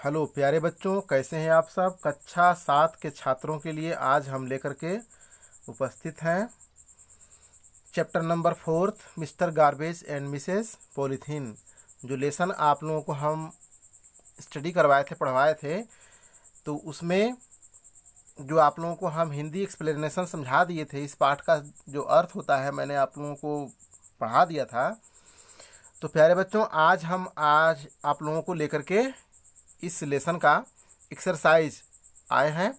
Hello प्यारे बच्चों, कैसे हैं आप सब। कक्षा 7 के छात्रों के लिए आज हम लेकर के उपस्थित हैं chapter number 4 mister garbage and Mrs polythene. जो लेसन आप लोगों को हम स्टडी करवाए थे, पढ़वाए थे, तो उसमें जो आप लोगों को हम हिंदी एक्सप्लेनेशन समझा दिए थे, इस पाठ का जो अर्थ होता है मैंने आप लोगों को पढ़ा दिया था। तो प्यारे बच्चों, आज आप लोगों को लेकर के इस लेसन का एक्सरसाइज आए हैं।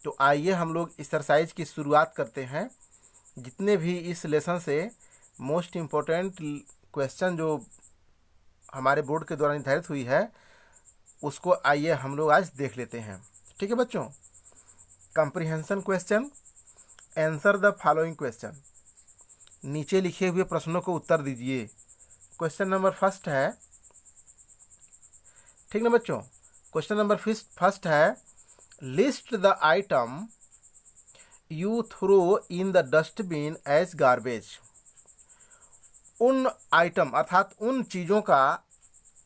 तो आइए हम लोग एक्सरसाइज की शुरुआत करते हैं। जितने भी इस लेसन से मोस्ट इम्पोर्टेंट क्वेश्चन जो हमारे बोर्ड के द्वारा निर्धारित हुई है, उसको आइए हम लोग आज देख लेते हैं। ठीक है बच्चों। Comprehension question, answer the following question. नीचे लिखे हुए प्रश्नों को उत्तर दीजिए। क्वेश्चन नंबर फर्स्ट है, ठीक ना बच्चों। क्वेश्चन नंबर फर्स्ट है, list the item you throw in the dustbin as garbage. उन आइटम अर्थात उन चीज़ों का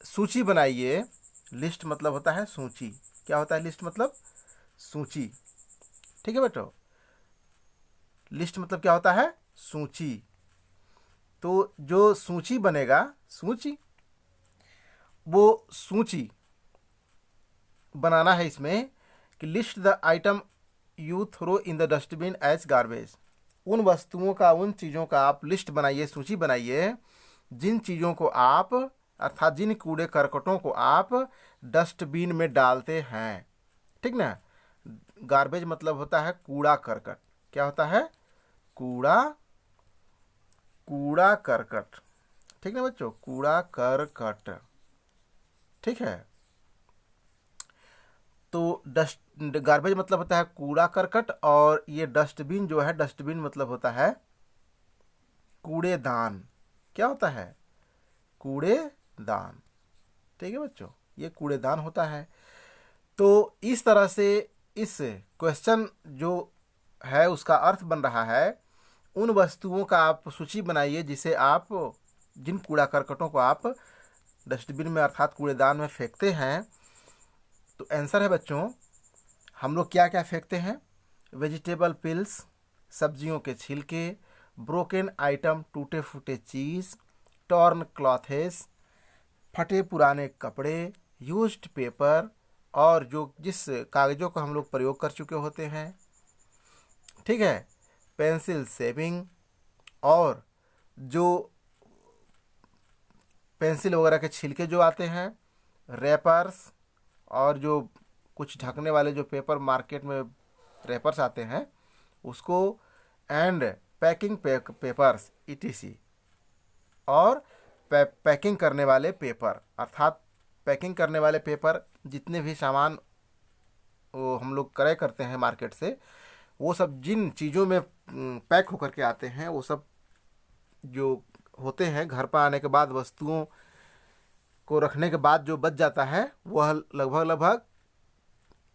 सूची बनाइए। लिस्ट मतलब होता है सूची। क्या होता है लिस्ट मतलब? सूची। ठीक है बेटो, लिस्ट मतलब क्या होता है? सूची। तो जो सूची बनेगा, वो सूची बनाना है इसमें कि list the item you throw in the dustbin as garbage. उन वस्तुओं का, उन चीज़ों का आप लिस्ट बनाइए, सूची बनाइए, जिन चीज़ों को आप अर्थात जिन कूड़े करकटों को आप डस्टबिन में डालते हैं। ठीक ना। गार्बेज मतलब होता है कूड़ा करकट। क्या होता है? कूड़ा करकट। ठीक ना बच्चों, कूड़ा करकट। ठीक है। तो गार्बेज मतलब होता है कूड़ा करकट, और ये डस्टबिन जो है, डस्टबिन मतलब होता है कूड़ेदान। क्या होता है? कूड़ेदान। ठीक है बच्चों, ये कूड़ेदान होता है। तो इस तरह से इस क्वेश्चन जो है उसका अर्थ बन रहा है, उन वस्तुओं का आप सूची बनाइए जिसे आप, जिन कूड़ा करकटों को आप डस्टबिन में अर्थात कूड़ेदान में फेंकते हैं। तो आंसर है बच्चों, हम लोग क्या क्या फेंकते हैं? वेजिटेबल पिल्स, सब्जियों के छिलके, ब्रोकन आइटम, टूटे फूटे चीज़, टॉर्न क्लॉथेस, फटे पुराने कपड़े, यूज्ड पेपर, और जो जिस कागज़ों को हम लोग प्रयोग कर चुके होते हैं। ठीक है। पेंसिल शेविंग, और जो पेंसिल वगैरह के छिलके जो आते हैं, रैपर्स, और जो कुछ ढकने वाले जो पेपर मार्केट में रैपर्स आते हैं उसको, एंड पैकिंग पेपर्स ETC, और पैकिंग करने वाले पेपर अर्थात पैकिंग करने वाले पेपर, जितने भी सामान वो हम लोग क्रय करते हैं मार्केट से, वो सब जिन चीज़ों में पैक होकर के आते हैं, वो सब जो होते हैं घर पर आने के बाद, वस्तुओं को रखने के बाद जो बच जाता है, वह लगभग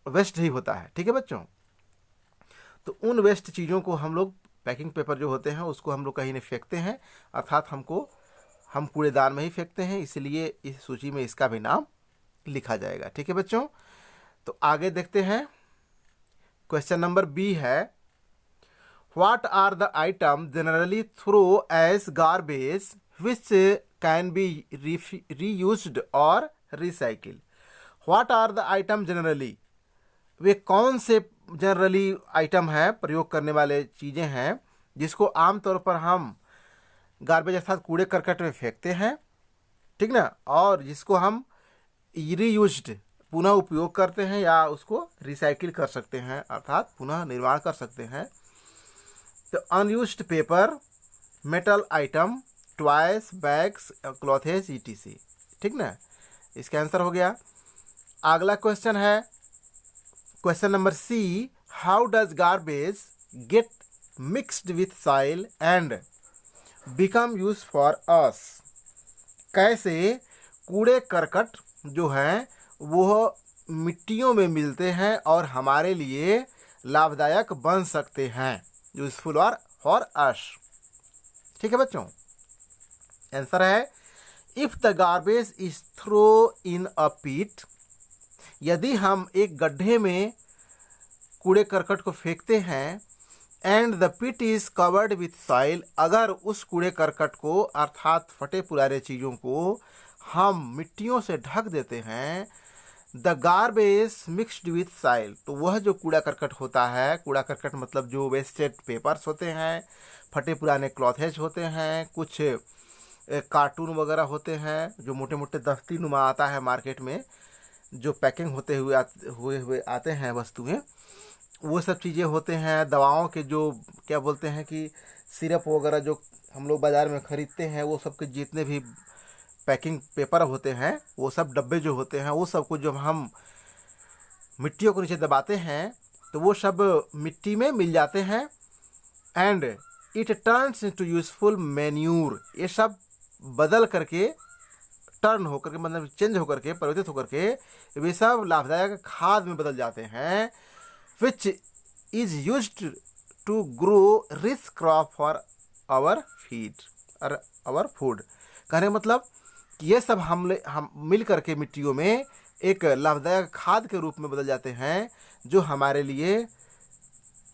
वेस्ट ही होता है। ठीक है बच्चों। तो उन वेस्ट चीज़ों को हम लोग, पैकिंग पेपर जो होते हैं, उसको हम लोग कहीं नहीं फेंकते हैं, अर्थात हम कूड़ेदान में ही फेंकते हैं। इसलिए इस सूची में इसका भी नाम लिखा जाएगा। ठीक है बच्चों। तो आगे देखते हैं। क्वेश्चन नंबर B है, what are the item generally throw as garbage which can be reused और recycle. What are the item generally, वे कौन से जनरली आइटम हैं, प्रयोग करने वाले चीज़ें हैं, जिसको आमतौर पर हम गार्बेज अर्थात कूड़े करकट में फेंकते हैं। ठीक ना। और जिसको हम रीयूज्ड पुनः उपयोग करते हैं, या उसको रिसाइकिल कर सकते हैं अर्थात पुनः निर्माण कर सकते हैं। तो unused paper, metal atom, toys, bags, clothes ETC। ठीक ना। इसका आंसर हो गया। अगला क्वेश्चन है question number C, how does garbage get mixed with soil and become use for us. कैसे कूड़े करकट जो हैं वो मिट्टियों में मिलते हैं और हमारे लिए लाभदायक बन सकते हैं, यूजफुल और फॉर अस। ठीक है बच्चों। आंसर है, if the garbage is throw in a pit यदि हम एक गड्ढे में कूड़े करकट को फेंकते हैं and the pit is covered with soil, अगर उस कूड़े करकट को अर्थात फटे पुराने चीज़ों को हम मिट्टियों से ढक देते हैं, the garbage mixed with soil, तो वह जो कूड़ा करकट होता है, कूड़ा करकट मतलब जो वेस्टेड पेपर्स होते हैं, फटे पुराने क्लॉथेज होते हैं, कुछ कार्टून वगैरह होते हैं जो मोटे मोटे दस्ती नुमा आता है मार्केट में, जो पैकिंग होते हुए आते हैं वस्तुएं, वो सब चीज़ें होते हैं, दवाओं के जो क्या बोलते हैं कि सिरप वगैरह जो हम लोग बाज़ार में ख़रीदते हैं, वो सब के जितने भी पैकिंग पेपर होते हैं, वो सब डब्बे जो होते हैं, वो सब को जब हम मिट्टियों को नीचे दबाते हैं तो वो सब मिट्टी में मिल जाते हैं and it turns into useful manure, ये सब बदल करके टर्न होकर के मतलब चेंज होकर के परिवर्तित होकर के वे सब लाभदायक खाद में बदल जाते हैं, which is used to grow rich crop for our feed और आवर फूड। कहने का मतलब कि ये सब हम मिल करके मिट्टियों में एक लाभदायक खाद के रूप में बदल जाते हैं, जो हमारे लिए,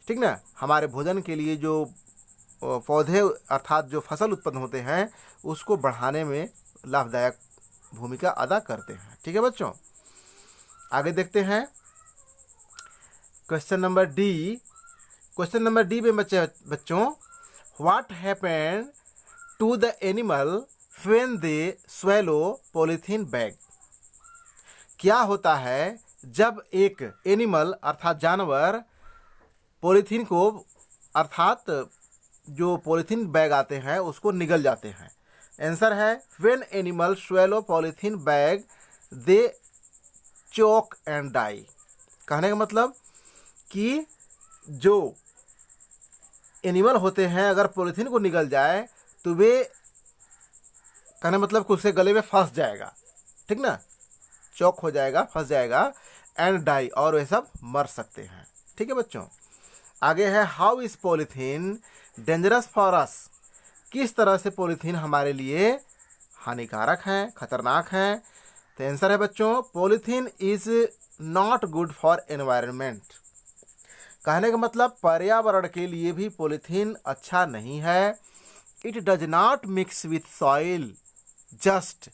ठीक ना, हमारे भोजन के लिए जो पौधे अर्थात जो फसल उत्पन्न होते हैं उसको बढ़ाने में लाभदायक भूमिका अदा करते हैं। ठीक है बच्चों, आगे देखते हैं question number D. Question number D में बच्चों, what happened to the animal when they swallow polythene bag, क्या होता है जब एक एनिमल अर्थात जानवर पॉलीथीन को अर्थात जो पॉलीथीन बैग आते हैं उसको निगल जाते हैं। आंसर है when animal swallow polythene bag they choke and die. कहने का मतलब कि जो एनिमल होते हैं अगर पॉलीथीन को निगल जाए तो वे, कहने मतलब कि उसके गले में फंस जाएगा, ठीक ना, चौक हो जाएगा, फंस जाएगा, एंड डाई, और वे सब मर सकते हैं। ठीक है बच्चों, आगे है how is polythene dangerous for us, किस तरह से पॉलीथीन हमारे लिए हानिकारक है, खतरनाक है। तो आंसर है बच्चों polythene is not good for environment. कहने का मतलब पर्यावरण के लिए भी पॉलीथीन अच्छा नहीं है। It does not mix with soil just,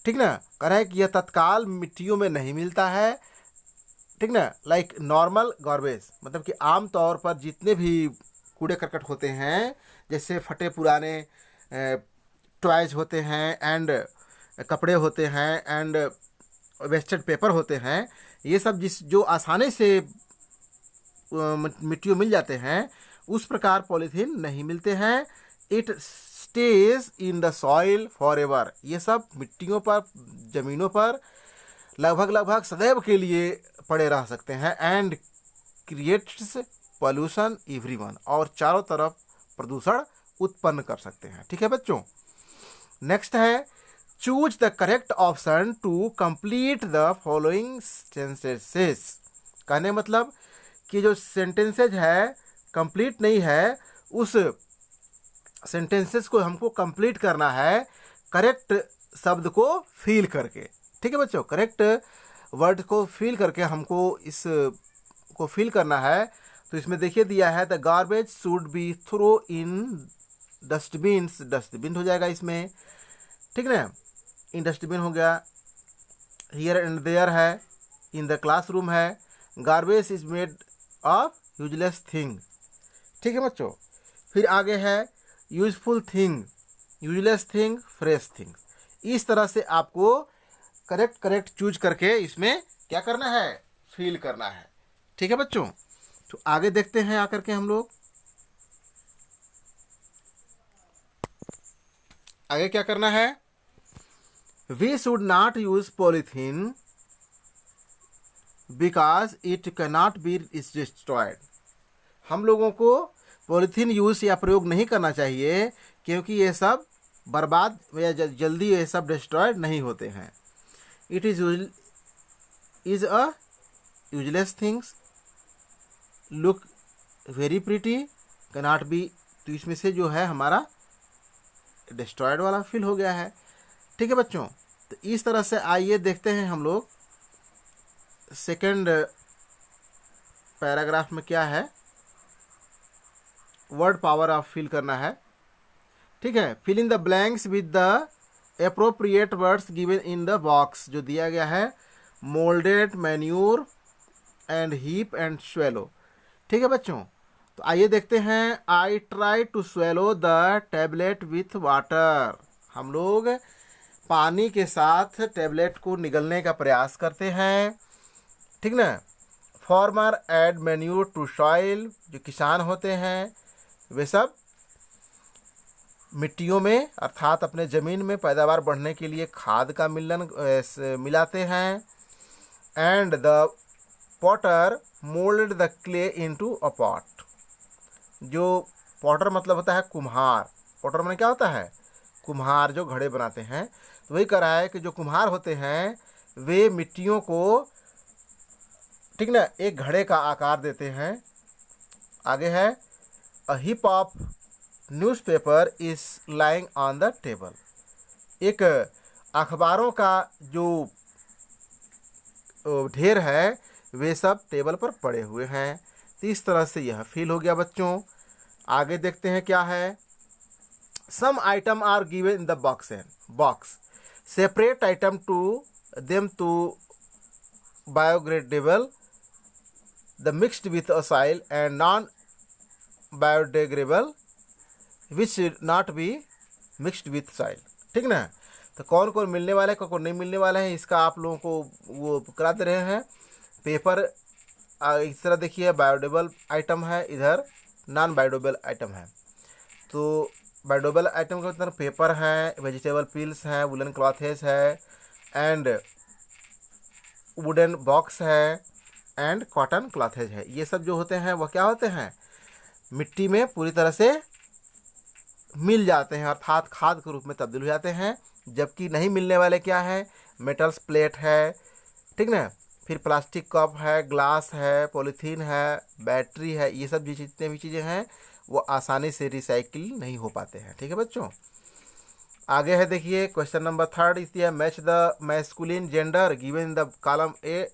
ठीक ना, कह रहे हैं कि यह तत्काल मिट्टियों में नहीं मिलता है, ठीक ना, लाइक नॉर्मल गार्बेज, मतलब कि आम तौर पर जितने भी कूड़े करकट होते हैं, जैसे फटे पुराने टॉयज होते हैं एंड कपड़े होते हैं एंड वेस्टेड पेपर होते हैं, ये सब जो आसानी से मिट्टियों मिल जाते हैं, उस प्रकार पॉलीथीन नहीं मिलते हैं। It stage in the soil for ever, ये सब मिट्टियों पर, ज़मीनों पर लगभग सदैव के लिए पड़े रह सकते हैं एंड क्रिएट्स पॉल्यूशन एवरीवन, और चारों तरफ प्रदूषण उत्पन्न कर सकते हैं। ठीक है बच्चों, नेक्स्ट है choose the correct option to complete the following sentences. कहने मतलब कि जो सेंटेंसेज है कंप्लीट नहीं है, उस सेंटेंसेस को हमको कंप्लीट करना है करेक्ट शब्द को फील करके। ठीक है बच्चों, करेक्ट वर्ड को फील करके हमको इस को फील करना है। तो इसमें देखिए दिया है the garbage should be throw in dustbins, dustbin हो जाएगा इसमें, ठीक ना, इन डस्टबिन हो गया, हियर एंड देयर है, इन द क्लासरूम है, garbage is made of useless thing. ठीक है बच्चों, फिर आगे है useful thing, useless thing, fresh thing. इस तरह से आपको करेक्ट चूज करके इसमें क्या करना है, फील करना है। ठीक है बच्चों, तो आगे देखते हैं आकर के हम लोग आगे क्या करना है। We should not use polythene because it can not be destroyed. हम लोगों को पॉलीथीन यूज या प्रयोग नहीं करना चाहिए क्योंकि ये सब बर्बाद या जल्दी ये सब डिस्ट्रॉयड नहीं होते हैं। It is a useless things, look very pretty, can not B, तो इसमें से जो है हमारा डिस्ट्रॉयड वाला फील हो गया है। ठीक है बच्चों, तो इस तरह से आइए देखते हैं हम लोग सेकंड पैराग्राफ में क्या है, वर्ड पावर आप फिल करना है। ठीक है, fill in the blanks with the appropriate words given in the box. जो दिया गया है, moulded, manure and heap and swallow. ठीक है बच्चों, तो आइए देखते हैं। I try to swallow the tablet with water. हम लोग पानी के साथ टैबलेट को निगलने का प्रयास करते हैं। ठीक ना। Farmer add manure to soil. जो किसान होते हैं वे सब मिट्टियों में अर्थात अपने ज़मीन में पैदावार बढ़ने के लिए खाद का मिलन मिलाते हैं। And the Potter mould the clay into a pot. जो पॉटर मतलब होता है कुम्हार। पॉटर में क्या होता है, कुम्हार जो घड़े बनाते हैं। तो वही कह रहा है कि जो कुम्हार होते हैं वे मिट्टियों को, ठीक ना, एक घड़े का आकार देते हैं। आगे है, a heap of newspaper is lying on the table. एक अखबारों का जो ढेर है वे सब टेबल पर पड़े हुए हैं। तो इस तरह से यह फील हो गया बच्चों। आगे देखते हैं क्या है। Some item are given in the box separate item to them to biodegradable the mixed with a soil and non biodegradable which not be mixed with soil. ठीक ना। तो कौन कौन मिलने वाले, कौन कौन नहीं मिलने वाले हैं, इसका आप लोगों को वो करा दे रहे हैं। पेपर इस तरह देखिए, बायोडिग्रेडेबल आइटम है, इधर नॉन बायोडिग्रेडेबल आइटम है। तो बायोडिग्रेडेबल आइटम के अंदर पेपर है, वेजिटेबल पील्स हैं, वुलन क्लॉथेस है, एंड वुडन बॉक्स है, एंड कॉटन क्लॉथेज है। ये सब जो होते हैं वह क्या होते हैं, मिट्टी में पूरी तरह से मिल जाते हैं अर्थात खाद के रूप में तब्दील हो जाते हैं। जबकि नहीं मिलने वाले क्या है, मेटल्स प्लेट है, ठीक ना, फिर प्लास्टिक कप है, ग्लास है, पॉलीथीन है, बैटरी है। ये सब जितने भी चीज़ें हैं वो आसानी से रिसाइकिल नहीं हो पाते हैं। ठीक है बच्चों। आगे है देखिए, क्वेश्चन नंबर 3 इस दिया, match the masculine gender given in the column A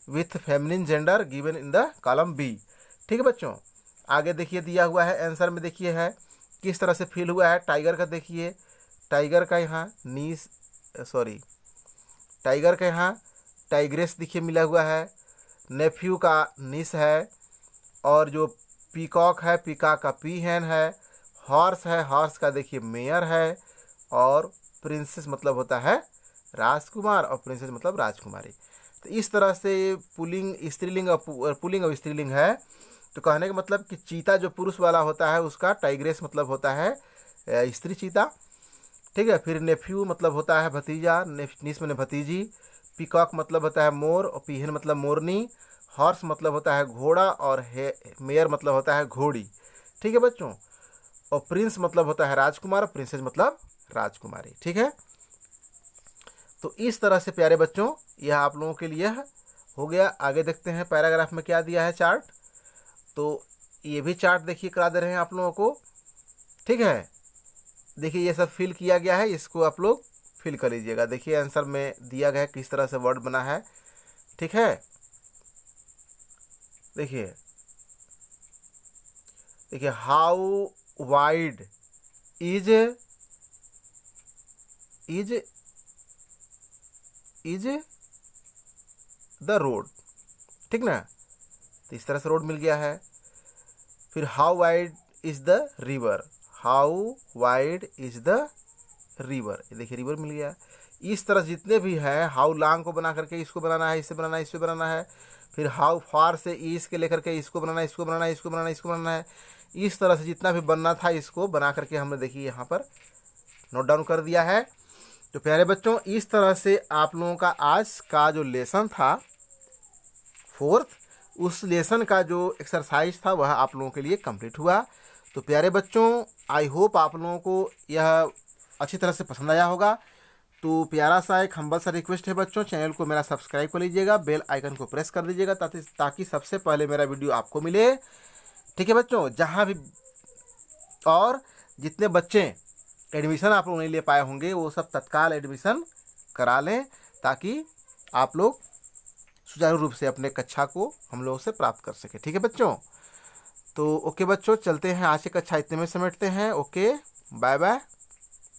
with feminine gender given in the column B. ठीक है बच्चों। आगे देखिए दिया हुआ है, आंसर में देखिए है किस तरह से फील हुआ है। टाइगर का देखिए, टाइगर का यहाँ टाइगर का यहाँ टाइग्रेस देखिए मिला हुआ है, नेफ्यू का निस है, और जो पीकॉक है, पीकॉक का पीहन है, हॉर्स है, हॉर्स का देखिए मेयर है, और प्रिंसेस मतलब होता है राजकुमार, और प्रिंसेस मतलब राजकुमारी। तो इस तरह से पुल्लिंग स्त्रीलिंग और पुल्लिंग और स्त्रीलिंग है। तो कहने का मतलब कि चीता जो पुरुष वाला होता है उसका टाइग्रेस मतलब होता है स्त्री चीता। ठीक है। फिर नेफ्यू मतलब होता है भतीजा, निस में भतीजी, पीकॉक मतलब होता है मोर, और पीहन मतलब मोरनी, हॉर्स मतलब होता है घोड़ा, और मेयर मतलब होता है घोड़ी। ठीक है बच्चों। और प्रिंस मतलब होता है राजकुमार, प्रिंसेस मतलब राजकुमारी। ठीक है। तो इस तरह से प्यारे बच्चों यह आप लोगों के लिए हो गया। आगे देखते हैं पैराग्राफ में क्या दिया है चार्ट। तो ये भी चार्ट देखिए करा दे रहे हैं आप लोगों को। ठीक है। देखिए ये सब फिल किया गया है, इसको आप लोग फिल कर लीजिएगा। देखिए आंसर में दिया गया है किस तरह से वर्ड बना है। ठीक है। देखिए how wide is the road. ठीक ना। तो इस तरह से रोड मिल गया है। फिर how wide is the river, how wide is the river, ये देखिए रिवर मिल गया। इस तरह जितने भी हैं, हाउ लॉन्ग को बना करके इसको बनाना है, इससे बनाना है, इससे बनाना है। फिर हाउ फार से ईस के लेकर के इसको बनाना है, इसको बनाना है, इसको बनाना है, इसको बनाना है। इस तरह से जितना भी बनना था इसको बना करके हमने देखिए यहाँ पर नोट डाउन कर दिया है। तो प्यारे बच्चों इस तरह से आप लोगों का आज का जो लेसन था 4th, उस लेसन का जो एक्सरसाइज था वह आप लोगों के लिए कंप्लीट हुआ। तो प्यारे बच्चों आई होप आप लोगों को यह अच्छी तरह से पसंद आया होगा। तो प्यारा सा एक हम्बल सा रिक्वेस्ट है बच्चों, चैनल को मेरा सब्सक्राइब कर लीजिएगा, बेल आइकन को प्रेस कर दीजिएगा ताकि सबसे पहले मेरा वीडियो आपको मिले। ठीक है बच्चों। जहाँ भी और जितने बच्चे एडमिशन आप लोग नहीं ले पाए होंगे वो सब तत्काल एडमिशन करा लें ताकि आप लोग सुचारू रूप से अपने कक्षा को हम लोग से प्राप्त कर सके। ठीक है बच्चों, तो ओके बच्चों, चलते हैं, आज की कक्षा इतने में समेटते हैं। Okay, bye bye.